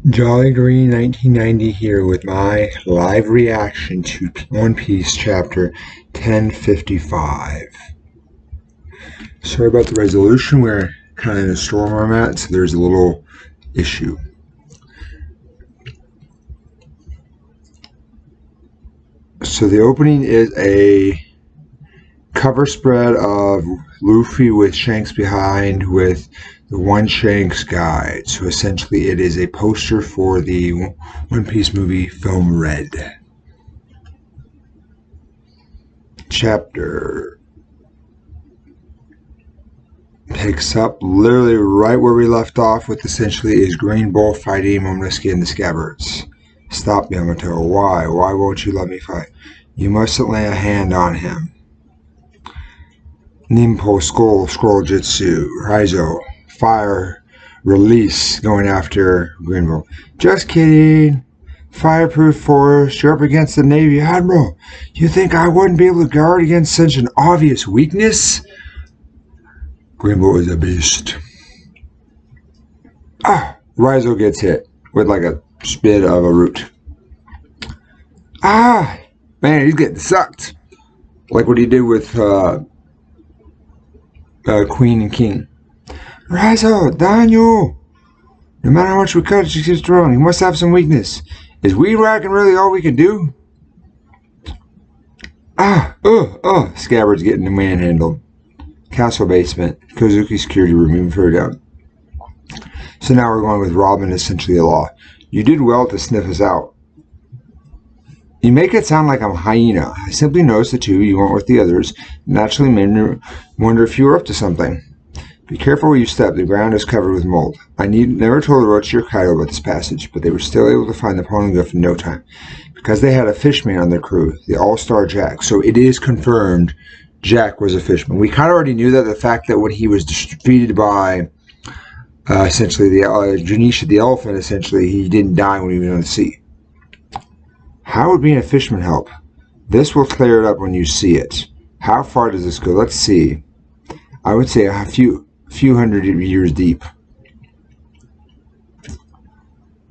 Jolly Green 1990 here with my live reaction to One Piece chapter 1055. Sorry about the resolution, we're kind of in a storm where I'm at, so there's a little issue. So the opening is a cover spread of Luffy with Shanks behind with the One Shanks guide. So essentially it is a poster for the One Piece movie film Red. Chapter picks up literally right where we left off with essentially is Green Bull fighting Momonosuke and the Scabbards. Stop, Yamato. Why? Why won't you let me fight? You mustn't lay a hand on him. Nimpo Scroll Jutsu. Raizo. Fire. Release. Going after Green Bull. Just kidding. Fireproof force. You're up against the Navy Admiral. You think I wouldn't be able to guard against such an obvious weakness? Green Bull is a beast. Raizo gets hit with like a spit of a root. Man, he's getting sucked. Like what he did with Queen and King. Raizo, Daniel! No matter how much we cut, she keeps strong. He must have some weakness. Is weed whacking really all we can do? Scabbard's getting manhandled. Castle basement. Kozuki security room, even further down. So now we're going with Robin, essentially a law. You did well to sniff us out. You make it sound like I'm a hyena. I simply noticed the two you weren't with the others. Naturally made me wonder if you were up to something. Be careful where you step. The ground is covered with mold. I never told Orochi or Kaido about this passage, but they were still able to find the poneglyph in no time. Because they had a fishman on their crew, the All-Star Jack. So it is confirmed Jack was a fisherman. We kind of already knew that. The fact that when he was defeated by essentially the Janisha the elephant, essentially he didn't die when he was on the sea. How would being a fisherman help? This will clear it up when you see it. How far does this go? Let's see. I would say a few hundred years deep.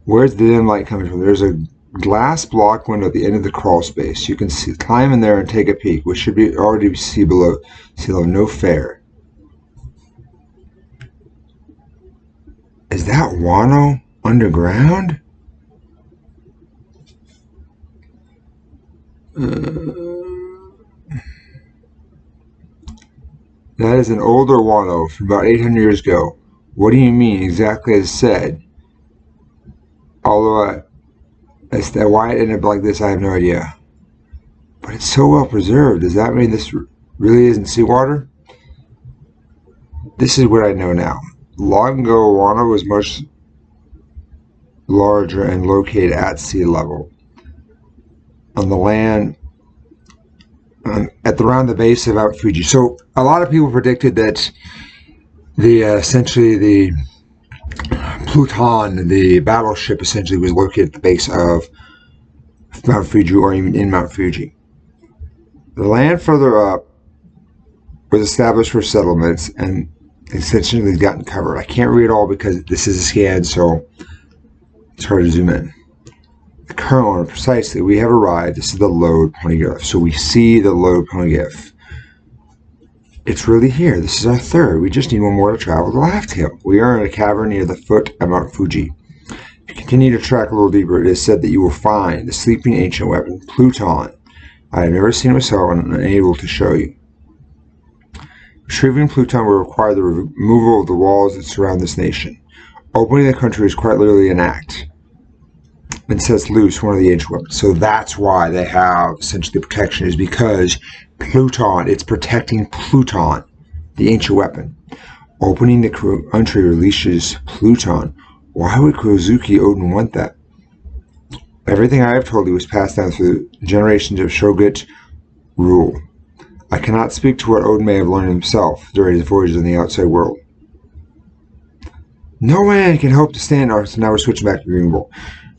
Where's the dim light coming from? There's a glass block window at the end of the crawl space. You can climb in there and take a peek, which should be already see below sea level. No fair. Is that Wano underground? That is an older Wano from about 800 years ago. What do you mean? Exactly as said. Although why it ended up like this, I have no idea. But it's so well preserved. Does that mean this really isn't seawater? This is what I know now. Long ago, Wano was much larger and located at sea level. On the land around the base of Mount Fuji. So a lot of people predicted that essentially the Pluton, the battleship, essentially was located at the base of Mount Fuji or even in Mount Fuji. The land further up was established for settlements and essentially gotten covered. I can't read it all because this is a scan, so it's hard to zoom in. The current owner, precisely, we have arrived. This is the load poneglyph. So we see the load poneglyph. It's really here. This is our third. We just need one more to travel to Laugh Tale. We are in a cavern near the foot of Mount Fuji. If you continue to track a little deeper, it is said that you will find the sleeping ancient weapon, Pluton. I have never seen it myself and am unable to show you. Retrieving Pluton will require the removal of the walls that surround this nation. Opening the country is quite literally an act. And sets loose one of the ancient weapons. So that's why they have essentially protection, is because Pluton, it's protecting Pluton, the ancient weapon. Opening the country releases Pluton. Why would Kozuki Oden want that? Everything I have told you was passed down through generations of Shogun rule. I cannot speak to what Oden may have learned himself during his voyages in the outside world. No man can hope to stand. So now we're switching back to Green Bull.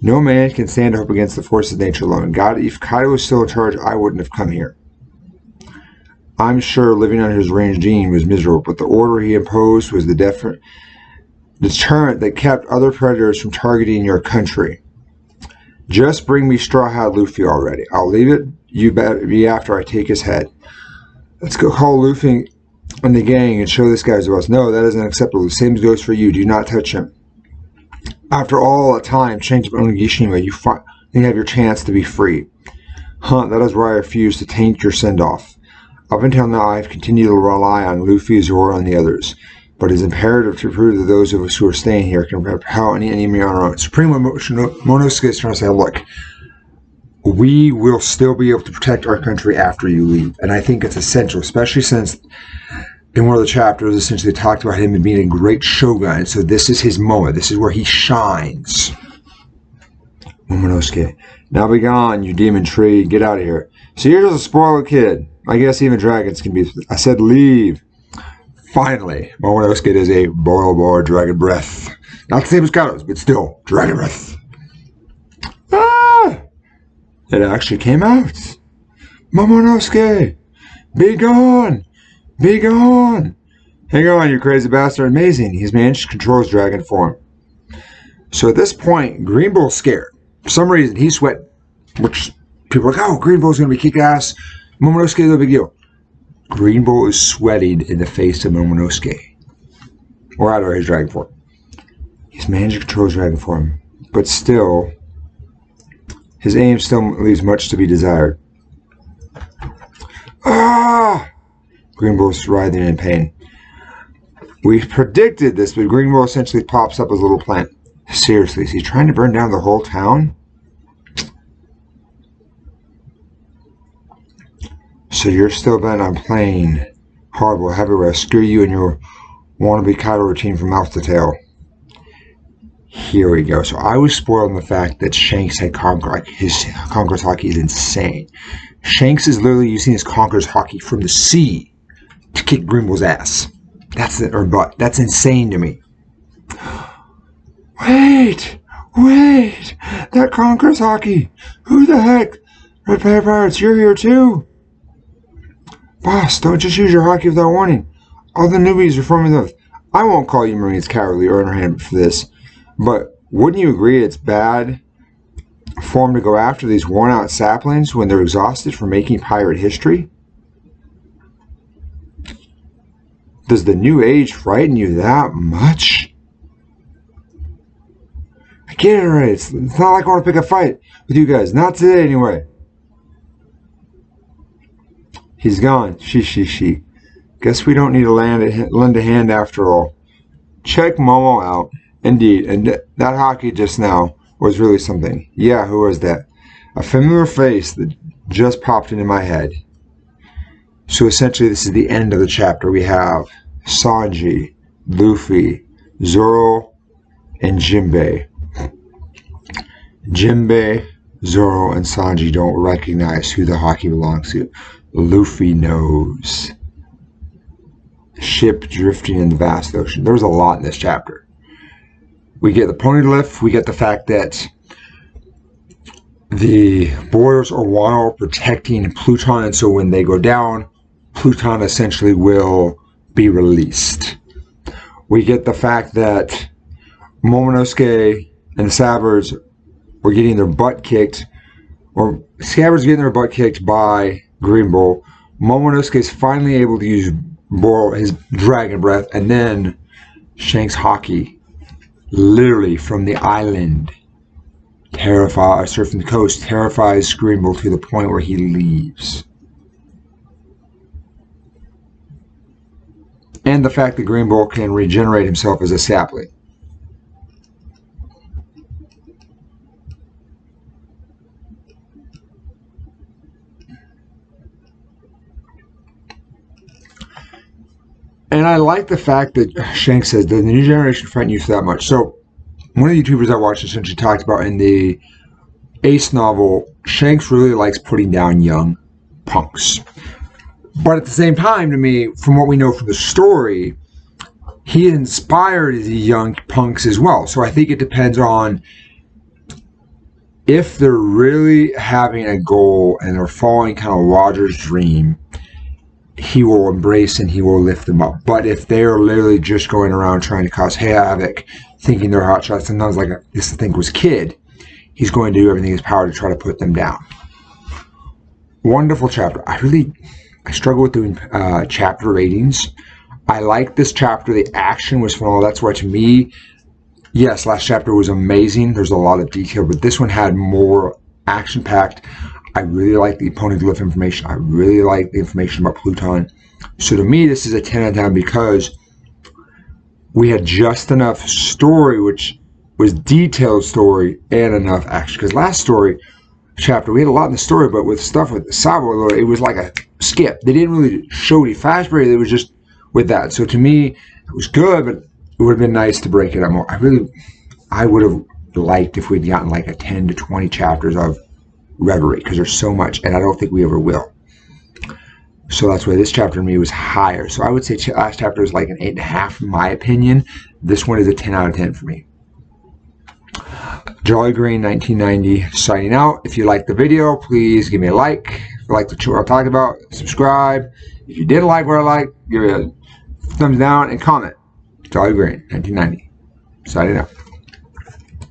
No man can stand up against the force of nature alone. God, if Kaido was still in charge, I wouldn't have come here. I'm sure living under his regime was miserable, but the order he imposed was the deterrent that kept other predators from targeting your country. Just bring me Straw Hat Luffy already. I'll leave it you be after I take his head. Let's go call Luffy and the gang and show this guy as well. No, that isn't acceptable. The same goes for you. Do not touch him. After all a time, Shanks of Onigashima, you have your chance to be free. That is why I refuse to taint your send-off. Up until now, I have continued to rely on Luffy, Zoro, and the others. But it is imperative to prove that those of us who are staying here can repel any enemy on our own. Supreme Momonosuke is trying to say, look, we will still be able to protect our country after you leave. And I think it's essential, especially since in one of the chapters, essentially talked about him being a great shogun. So this is his moment. This is where he shines. Momonosuke, now be gone, you demon tree. Get out of here. So you're just a spoiled kid. I guess even dragons can be... I said leave. Finally, Momonosuke does a boil dragon breath. Not the same as Kato's, but still, dragon breath. Ah! It actually came out. Momonosuke, be gone. Be gone. Hang on, you crazy bastard. Amazing. He's managed to control his dragon form. So at this point, Green Bull's scared. For some reason, he's sweating. Which people are like, oh, Green Bull's going to be kick ass. Momonosuke, no big deal. Green Bull is sweating in the face of Momonosuke. Or rather, his dragon form. He's managed to control his dragon form. But still, his aim still leaves much to be desired. Ah! Green Bull's writhing in pain. We predicted this, but Green Bull essentially pops up as a little plant. Seriously, is he trying to burn down the whole town? So you're still bent on playing hardball heavyweight. Screw you and your wannabe Kaido routine from mouth to tail. Here we go. So I was spoiled in the fact that Shanks had Conqueror's Haki. His Conqueror's Haki is insane. Shanks is literally using his Conqueror's Haki from the sea to kick Green Bull's ass. That's insane to me. Wait! That Conqueror's Haki! Who the heck? Red Pirates, you're here too! Boss, don't just use your Haki without warning. All the newbies are forming the... I won't call you Marines cowardly or underhanded for this, but wouldn't you agree it's bad form to go after these worn-out saplings when they're exhausted from making pirate history? Does the new age frighten you that much? I get it already. It's not like I want to pick a fight with you guys. Not today, anyway. He's gone. She. Guess we don't need to lend a hand after all. Check Momo out. Indeed. And that Haki just now was really something. Yeah, who was that? A familiar face that just popped into my head. So essentially this is the end of the chapter. We have Sanji, Luffy, Zoro, and Jinbei. Jinbei, Zoro, and Sanji don't recognize who the Haki belongs to. Luffy knows. Ship drifting in the vast ocean. There was a lot in this chapter. We get the pony lift. We get the fact that the borders are Wano protecting Pluton, and so when they go down, Pluton essentially will be released. We get the fact that Momonosuke and the Sabers were getting their butt kicked, or Sabers getting their butt kicked by Green Bull. Momonosuke is finally able to use his dragon breath, and then Shanks Haki, literally from the island, surfing the coast, terrifies Green Bull to the point where he leaves. And the fact that Green Bull can regenerate himself as a sapling. And I like the fact that Shanks says the new generation frighten you that much. So, one of the YouTubers I watched essentially talked about in the Ace novel, Shanks really likes putting down young punks. But at the same time, to me, from what we know from the story, he inspired the young punks as well. So I think it depends on if they're really having a goal and they're following kind of Roger's dream. he will embrace and he will lift them up. But if they're literally just going around trying to cause havoc, thinking they're hotshots, sometimes like this thing was kid, he's going to do everything in his power to try to put them down. Wonderful chapter. I struggle with doing chapter ratings. I like this chapter. The action was phenomenal. That's why, to me, yes, last chapter was amazing. There's a lot of detail, but this one had more action-packed. I really like the poneglyph information. I really like the information about Pluton. So to me, this is a 10 out of 10 because we had just enough story, which was detailed story, and enough action. Because last chapter, we had a lot in the story, but with stuff with Sabo, it was like a skip. They didn't really show any flashback. It was just with that. So to me, it was good, but it would have been nice to break it up more. I would have liked if we'd gotten like a 10 to 20 chapters of Reverie, because there's so much, and I don't think we ever will. So that's why this chapter to me was higher. So I would say last chapter is like an 8.5 in my opinion. This one is a 10 out of 10 for me. Jolly Green 1990 signing out. If you liked the video, please give me a like. If you like what I'm talking about, subscribe. If you didn't like what I like, give it a thumbs down and comment. Jolly Green 1990 signing out.